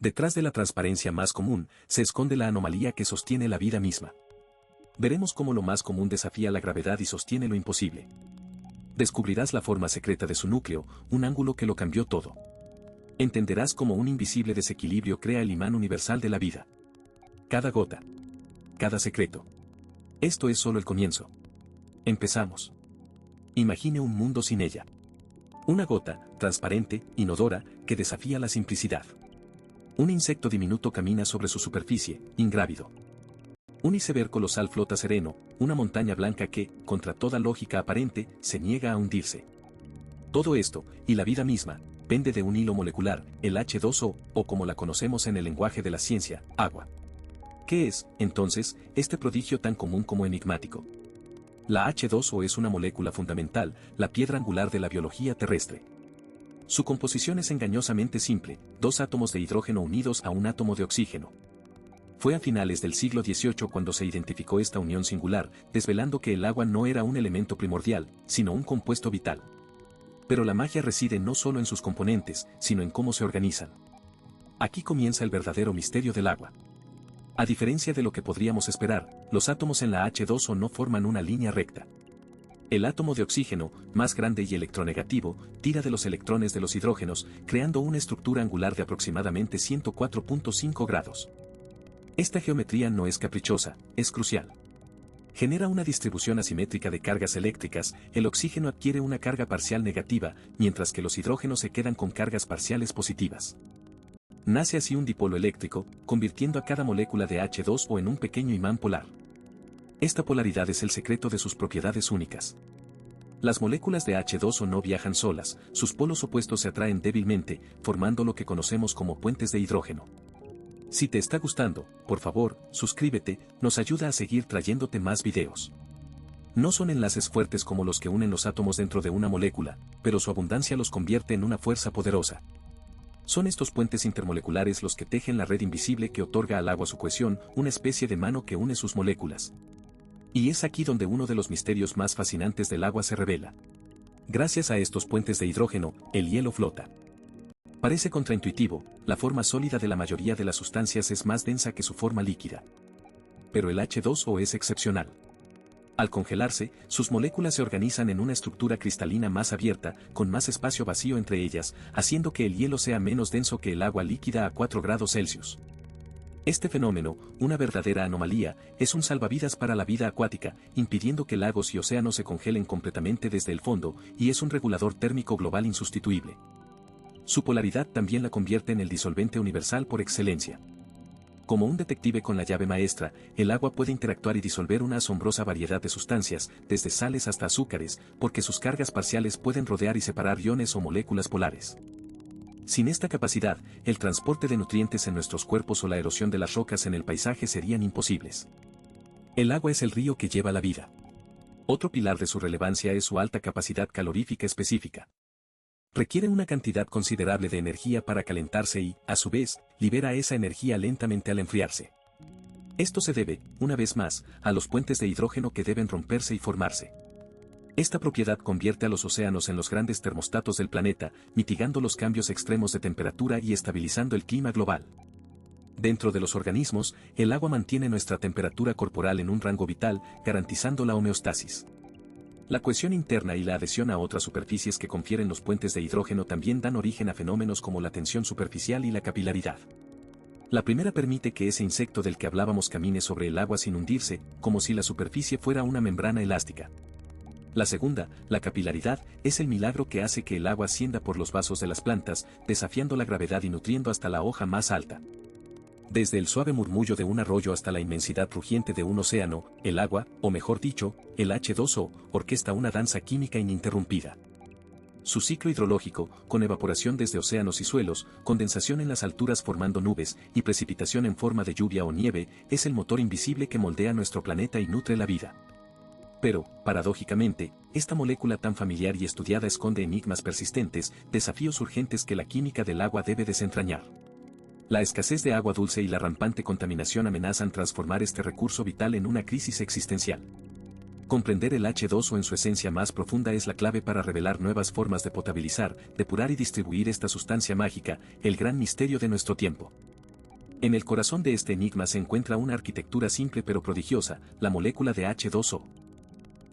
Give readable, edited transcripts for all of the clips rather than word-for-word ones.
Detrás de la transparencia más común, se esconde la anomalía que sostiene la vida misma. Veremos cómo lo más común desafía la gravedad y sostiene lo imposible. Descubrirás la forma secreta de su núcleo, un ángulo que lo cambió todo. Entenderás cómo un invisible desequilibrio crea el imán universal de la vida. Cada gota. Cada secreto. Esto es solo el comienzo. Empezamos. Imagine un mundo sin ella. Una gota, transparente, inodora, que desafía la simplicidad. Un insecto diminuto camina sobre su superficie, ingrávido. Un iceberg colosal flota sereno, una montaña blanca que, contra toda lógica aparente, se niega a hundirse. Todo esto, y la vida misma, pende de un hilo molecular, el H2O, o como la conocemos en el lenguaje de la ciencia, agua. ¿Qué es, entonces, este prodigio tan común como enigmático? La H2O es una molécula fundamental, la piedra angular de la biología terrestre. Su composición es engañosamente simple, dos átomos de hidrógeno unidos a un átomo de oxígeno. Fue a finales del siglo XVIII cuando se identificó esta unión singular, desvelando que el agua no era un elemento primordial, sino un compuesto vital. Pero la magia reside no solo en sus componentes, sino en cómo se organizan. Aquí comienza el verdadero misterio del agua. A diferencia de lo que podríamos esperar, los átomos en la H2O no forman una línea recta. El átomo de oxígeno, más grande y electronegativo, tira de los electrones de los hidrógenos, creando una estructura angular de aproximadamente 104.5 grados. Esta geometría no es caprichosa, es crucial. Genera una distribución asimétrica de cargas eléctricas, el oxígeno adquiere una carga parcial negativa, mientras que los hidrógenos se quedan con cargas parciales positivas. Nace así un dipolo eléctrico, convirtiendo a cada molécula de H2O en un pequeño imán polar. Esta polaridad es el secreto de sus propiedades únicas. Las moléculas de H2O no viajan solas, sus polos opuestos se atraen débilmente, formando lo que conocemos como puentes de hidrógeno. Si te está gustando, por favor, suscríbete, nos ayuda a seguir trayéndote más videos. No son enlaces fuertes como los que unen los átomos dentro de una molécula, pero su abundancia los convierte en una fuerza poderosa. Son estos puentes intermoleculares los que tejen la red invisible que otorga al agua su cohesión, una especie de mano que une sus moléculas. Y es aquí donde uno de los misterios más fascinantes del agua se revela. Gracias a estos puentes de hidrógeno, el hielo flota. Parece contraintuitivo, la forma sólida de la mayoría de las sustancias es más densa que su forma líquida. Pero el H2O es excepcional. Al congelarse, sus moléculas se organizan en una estructura cristalina más abierta, con más espacio vacío entre ellas, haciendo que el hielo sea menos denso que el agua líquida a 4 grados Celsius. Este fenómeno, una verdadera anomalía, es un salvavidas para la vida acuática, impidiendo que lagos y océanos se congelen completamente desde el fondo, y es un regulador térmico global insustituible. Su polaridad también la convierte en el disolvente universal por excelencia. Como un detective con la llave maestra, el agua puede interactuar y disolver una asombrosa variedad de sustancias, desde sales hasta azúcares, porque sus cargas parciales pueden rodear y separar iones o moléculas polares. Sin esta capacidad, el transporte de nutrientes en nuestros cuerpos o la erosión de las rocas en el paisaje serían imposibles. El agua es el río que lleva la vida. Otro pilar de su relevancia es su alta capacidad calorífica específica. Requiere una cantidad considerable de energía para calentarse y, a su vez, libera esa energía lentamente al enfriarse. Esto se debe, una vez más, a los puentes de hidrógeno que deben romperse y formarse. Esta propiedad convierte a los océanos en los grandes termostatos del planeta, mitigando los cambios extremos de temperatura y estabilizando el clima global. Dentro de los organismos, el agua mantiene nuestra temperatura corporal en un rango vital, garantizando la homeostasis. La cohesión interna y la adhesión a otras superficies que confieren los puentes de hidrógeno también dan origen a fenómenos como la tensión superficial y la capilaridad. La primera permite que ese insecto del que hablábamos camine sobre el agua sin hundirse, como si la superficie fuera una membrana elástica. La segunda, la capilaridad, es el milagro que hace que el agua ascienda por los vasos de las plantas, desafiando la gravedad y nutriendo hasta la hoja más alta. Desde el suave murmullo de un arroyo hasta la inmensidad rugiente de un océano, el agua, o mejor dicho, el H2O, orquesta una danza química ininterrumpida. Su ciclo hidrológico, con evaporación desde océanos y suelos, condensación en las alturas formando nubes, y precipitación en forma de lluvia o nieve, es el motor invisible que moldea nuestro planeta y nutre la vida. Pero, paradójicamente, esta molécula tan familiar y estudiada esconde enigmas persistentes, desafíos urgentes que la química del agua debe desentrañar. La escasez de agua dulce y la rampante contaminación amenazan transformar este recurso vital en una crisis existencial. Comprender el H2O en su esencia más profunda es la clave para revelar nuevas formas de potabilizar, depurar y distribuir esta sustancia mágica, el gran misterio de nuestro tiempo. En el corazón de este enigma se encuentra una arquitectura simple pero prodigiosa, la molécula de H2O.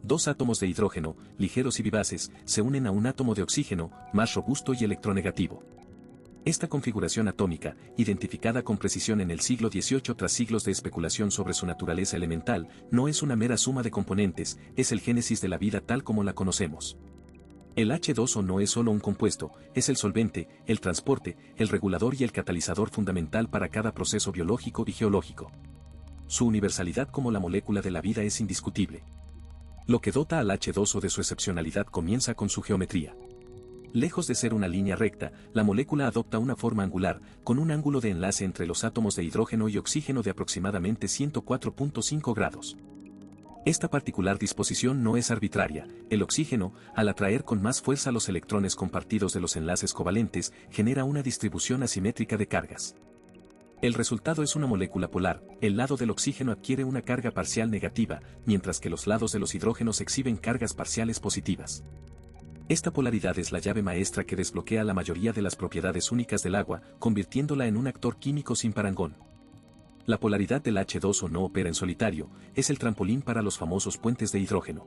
Dos átomos de hidrógeno, ligeros y vivaces, se unen a un átomo de oxígeno, más robusto y electronegativo. Esta configuración atómica, identificada con precisión en el siglo XVIII tras siglos de especulación sobre su naturaleza elemental, no es una mera suma de componentes, es el génesis de la vida tal como la conocemos. El H2O no es solo un compuesto, es el solvente, el transporte, el regulador y el catalizador fundamental para cada proceso biológico y geológico. Su universalidad como la molécula de la vida es indiscutible. Lo que dota al H2O de su excepcionalidad comienza con su geometría. Lejos de ser una línea recta, la molécula adopta una forma angular, con un ángulo de enlace entre los átomos de hidrógeno y oxígeno de aproximadamente 104.5 grados. Esta particular disposición no es arbitraria. El oxígeno, al atraer con más fuerza los electrones compartidos de los enlaces covalentes, genera una distribución asimétrica de cargas. El resultado es una molécula polar. El lado del oxígeno adquiere una carga parcial negativa, mientras que los lados de los hidrógenos exhiben cargas parciales positivas. Esta polaridad es la llave maestra que desbloquea la mayoría de las propiedades únicas del agua, convirtiéndola en un actor químico sin parangón. La polaridad del H2O no opera en solitario, es el trampolín para los famosos puentes de hidrógeno.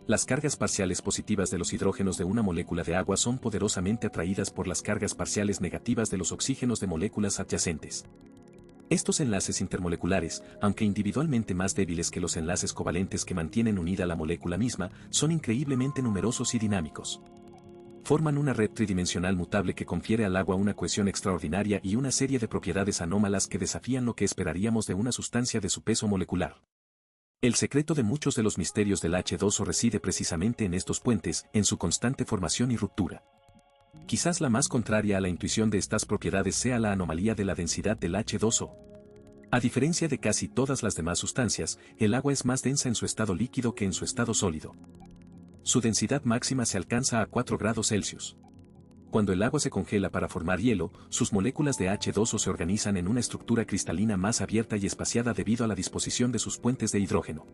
Las cargas parciales positivas de los hidrógenos de una molécula de agua son poderosamente atraídas por las cargas parciales negativas de los oxígenos de moléculas adyacentes. Estos enlaces intermoleculares, aunque individualmente más débiles que los enlaces covalentes que mantienen unida la molécula misma, son increíblemente numerosos y dinámicos. Forman una red tridimensional mutable que confiere al agua una cohesión extraordinaria y una serie de propiedades anómalas que desafían lo que esperaríamos de una sustancia de su peso molecular. El secreto de muchos de los misterios del H2O reside precisamente en estos puentes, en su constante formación y ruptura. Quizás la más contraria a la intuición de estas propiedades sea la anomalía de la densidad del H2O. A diferencia de casi todas las demás sustancias, el agua es más densa en su estado líquido que en su estado sólido. Su densidad máxima se alcanza a 4 grados Celsius. Cuando el agua se congela para formar hielo, sus moléculas de H2O se organizan en una estructura cristalina más abierta y espaciada debido a la disposición de sus puentes de hidrógeno.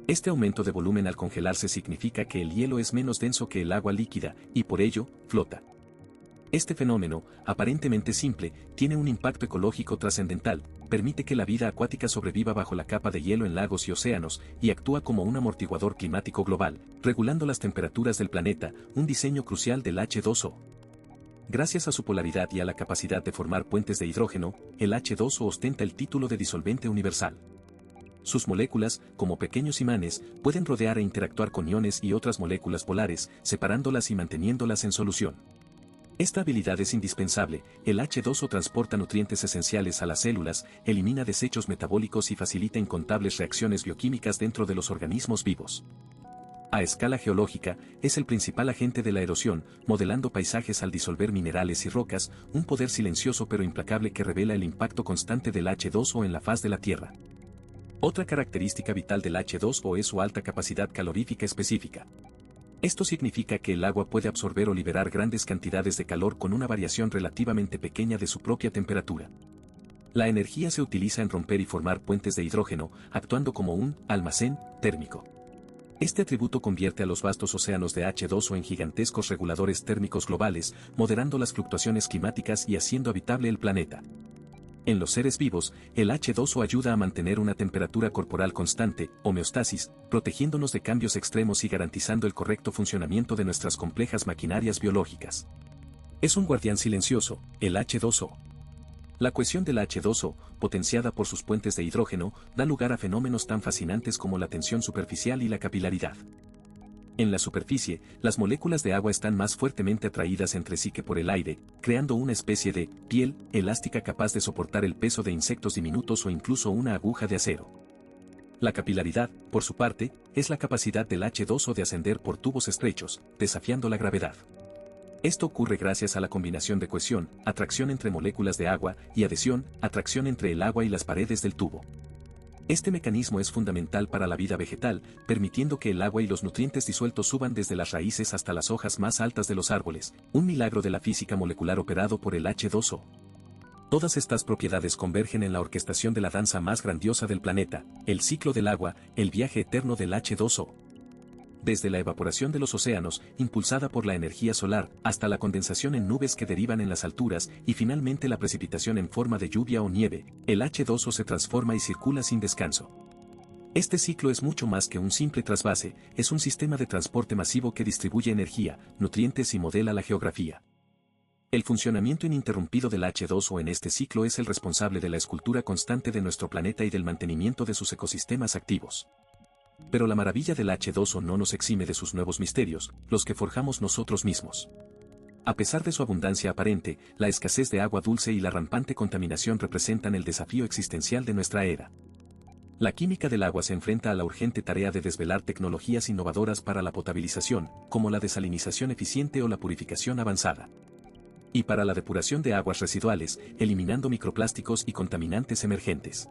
Este aumento de volumen al congelarse significa que el hielo es menos denso que el agua líquida, y por ello, flota. Este fenómeno, aparentemente simple, tiene un impacto ecológico trascendental, permite que la vida acuática sobreviva bajo la capa de hielo en lagos y océanos, y actúa como un amortiguador climático global, regulando las temperaturas del planeta, un diseño crucial del H2O. Gracias a su polaridad y a la capacidad de formar puentes de hidrógeno, el H2O ostenta el título de disolvente universal. Sus moléculas, como pequeños imanes, pueden rodear e interactuar con iones y otras moléculas polares, separándolas y manteniéndolas en solución. Esta habilidad es indispensable. El H2O transporta nutrientes esenciales a las células, elimina desechos metabólicos y facilita incontables reacciones bioquímicas dentro de los organismos vivos. A escala geológica, es el principal agente de la erosión, modelando paisajes al disolver minerales y rocas, un poder silencioso pero implacable que revela el impacto constante del H2O en la faz de la Tierra. Otra característica vital del H2O es su alta capacidad calorífica específica. Esto significa que el agua puede absorber o liberar grandes cantidades de calor con una variación relativamente pequeña de su propia temperatura. La energía se utiliza en romper y formar puentes de hidrógeno, actuando como un almacén térmico. Este atributo convierte a los vastos océanos de H2O en gigantescos reguladores térmicos globales, moderando las fluctuaciones climáticas y haciendo habitable el planeta. En los seres vivos, el H2O ayuda a mantener una temperatura corporal constante, homeostasis, protegiéndonos de cambios extremos y garantizando el correcto funcionamiento de nuestras complejas maquinarias biológicas. Es un guardián silencioso, el H2O. La cohesión del H2O, potenciada por sus puentes de hidrógeno, da lugar a fenómenos tan fascinantes como la tensión superficial y la capilaridad. En la superficie, las moléculas de agua están más fuertemente atraídas entre sí que por el aire, creando una especie de piel elástica capaz de soportar el peso de insectos diminutos o incluso una aguja de acero. La capilaridad, por su parte, es la capacidad del H2O de ascender por tubos estrechos, desafiando la gravedad. Esto ocurre gracias a la combinación de cohesión, atracción entre moléculas de agua, y adhesión, atracción entre el agua y las paredes del tubo. Este mecanismo es fundamental para la vida vegetal, permitiendo que el agua y los nutrientes disueltos suban desde las raíces hasta las hojas más altas de los árboles, un milagro de la física molecular operado por el H2O. Todas estas propiedades convergen en la orquestación de la danza más grandiosa del planeta, el ciclo del agua, el viaje eterno del H2O. desde la evaporación de los océanos, impulsada por la energía solar, hasta la condensación en nubes que derivan en las alturas, y finalmente la precipitación en forma de lluvia o nieve, el H2O se transforma y circula sin descanso. Este ciclo es mucho más que un simple trasvase, es un sistema de transporte masivo que distribuye energía, nutrientes y modela la geografía. El funcionamiento ininterrumpido del H2O en este ciclo es el responsable de la escultura constante de nuestro planeta y del mantenimiento de sus ecosistemas activos. Pero la maravilla del H2O no nos exime de sus nuevos misterios, los que forjamos nosotros mismos. A pesar de su abundancia aparente, la escasez de agua dulce y la rampante contaminación representan el desafío existencial de nuestra era. La química del agua se enfrenta a la urgente tarea de desvelar tecnologías innovadoras para la potabilización, como la desalinización eficiente o la purificación avanzada. Y para la depuración de aguas residuales, eliminando microplásticos y contaminantes emergentes.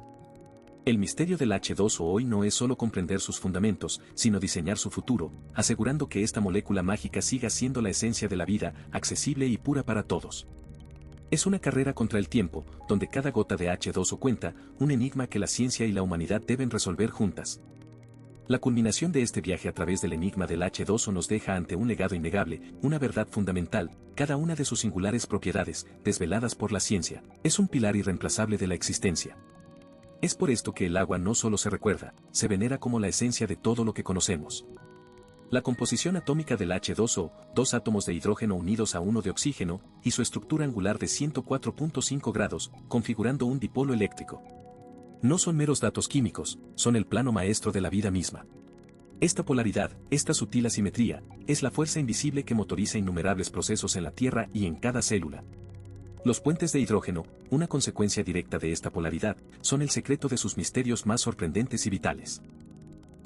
El misterio del H2O hoy no es solo comprender sus fundamentos, sino diseñar su futuro, asegurando que esta molécula mágica siga siendo la esencia de la vida, accesible y pura para todos. Es una carrera contra el tiempo, donde cada gota de H2O cuenta, un enigma que la ciencia y la humanidad deben resolver juntas. La culminación de este viaje a través del enigma del H2O nos deja ante un legado innegable, una verdad fundamental, cada una de sus singulares propiedades, desveladas por la ciencia, es un pilar irreemplazable de la existencia. Es por esto que el agua no solo se recuerda, se venera como la esencia de todo lo que conocemos. La composición atómica del H2O, dos átomos de hidrógeno unidos a uno de oxígeno, y su estructura angular de 104.5 grados, configurando un dipolo eléctrico. No son meros datos químicos, son el plano maestro de la vida misma. Esta polaridad, esta sutil asimetría, es la fuerza invisible que motoriza innumerables procesos en la Tierra y en cada célula. Los puentes de hidrógeno, una consecuencia directa de esta polaridad, son el secreto de sus misterios más sorprendentes y vitales.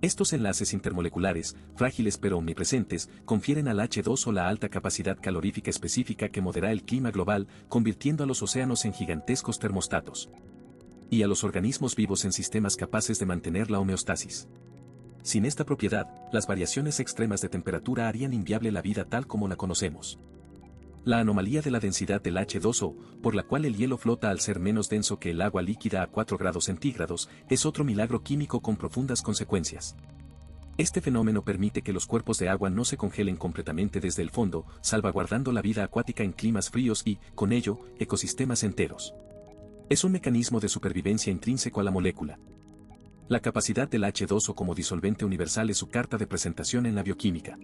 Estos enlaces intermoleculares, frágiles pero omnipresentes, confieren al H2O la alta capacidad calorífica específica que modera el clima global, convirtiendo a los océanos en gigantescos termostatos. Y a los organismos vivos en sistemas capaces de mantener la homeostasis. Sin esta propiedad, las variaciones extremas de temperatura harían inviable la vida tal como la conocemos. La anomalía de la densidad del H2O, por la cual el hielo flota al ser menos denso que el agua líquida a 4 grados centígrados, es otro milagro químico con profundas consecuencias. Este fenómeno permite que los cuerpos de agua no se congelen completamente desde el fondo, salvaguardando la vida acuática en climas fríos y, con ello, ecosistemas enteros. Es un mecanismo de supervivencia intrínseco a la molécula. La capacidad del H2O como disolvente universal es su carta de presentación en la bioquímica.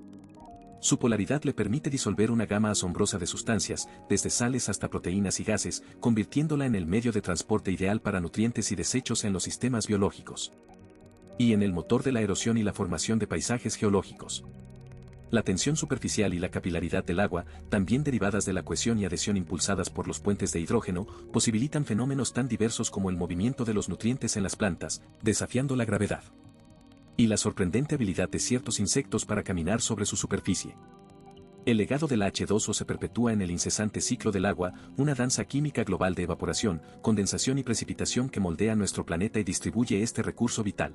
Su polaridad le permite disolver una gama asombrosa de sustancias, desde sales hasta proteínas y gases, convirtiéndola en el medio de transporte ideal para nutrientes y desechos en los sistemas biológicos. Y en el motor de la erosión y la formación de paisajes geológicos. La tensión superficial y la capilaridad del agua, también derivadas de la cohesión y adhesión impulsadas por los puentes de hidrógeno, posibilitan fenómenos tan diversos como el movimiento de los nutrientes en las plantas, desafiando la gravedad. Y la sorprendente habilidad de ciertos insectos para caminar sobre su superficie. El legado del H2O se perpetúa en el incesante ciclo del agua, una danza química global de evaporación, condensación y precipitación que moldea nuestro planeta y distribuye este recurso vital.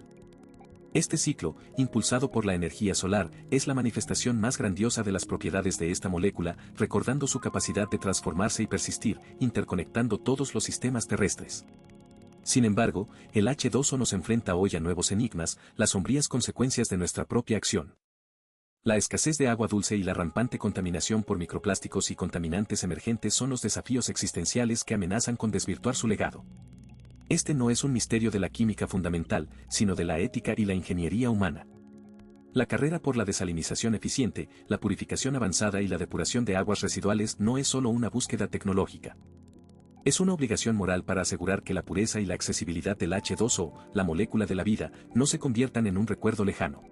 Este ciclo, impulsado por la energía solar, es la manifestación más grandiosa de las propiedades de esta molécula, recordando su capacidad de transformarse y persistir, interconectando todos los sistemas terrestres. Sin embargo, el H2O nos enfrenta hoy a nuevos enigmas, las sombrías consecuencias de nuestra propia acción. La escasez de agua dulce y la rampante contaminación por microplásticos y contaminantes emergentes son los desafíos existenciales que amenazan con desvirtuar su legado. Este no es un misterio de la química fundamental, sino de la ética y la ingeniería humana. La carrera por la desalinización eficiente, la purificación avanzada y la depuración de aguas residuales no es solo una búsqueda tecnológica. Es una obligación moral para asegurar que la pureza y la accesibilidad del H2O, la molécula de la vida, no se conviertan en un recuerdo lejano.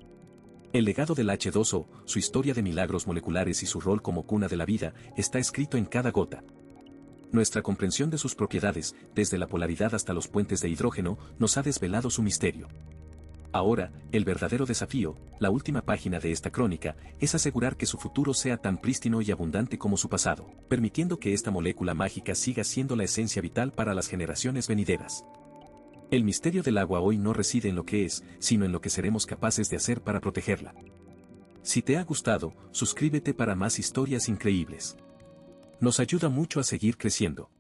El legado del H2O, su historia de milagros moleculares y su rol como cuna de la vida, está escrito en cada gota. Nuestra comprensión de sus propiedades, desde la polaridad hasta los puentes de hidrógeno, nos ha desvelado su misterio. Ahora, el verdadero desafío, la última página de esta crónica, es asegurar que su futuro sea tan prístino y abundante como su pasado, permitiendo que esta molécula mágica siga siendo la esencia vital para las generaciones venideras. El misterio del agua hoy no reside en lo que es, sino en lo que seremos capaces de hacer para protegerla. Si te ha gustado, suscríbete para más historias increíbles. Nos ayuda mucho a seguir creciendo.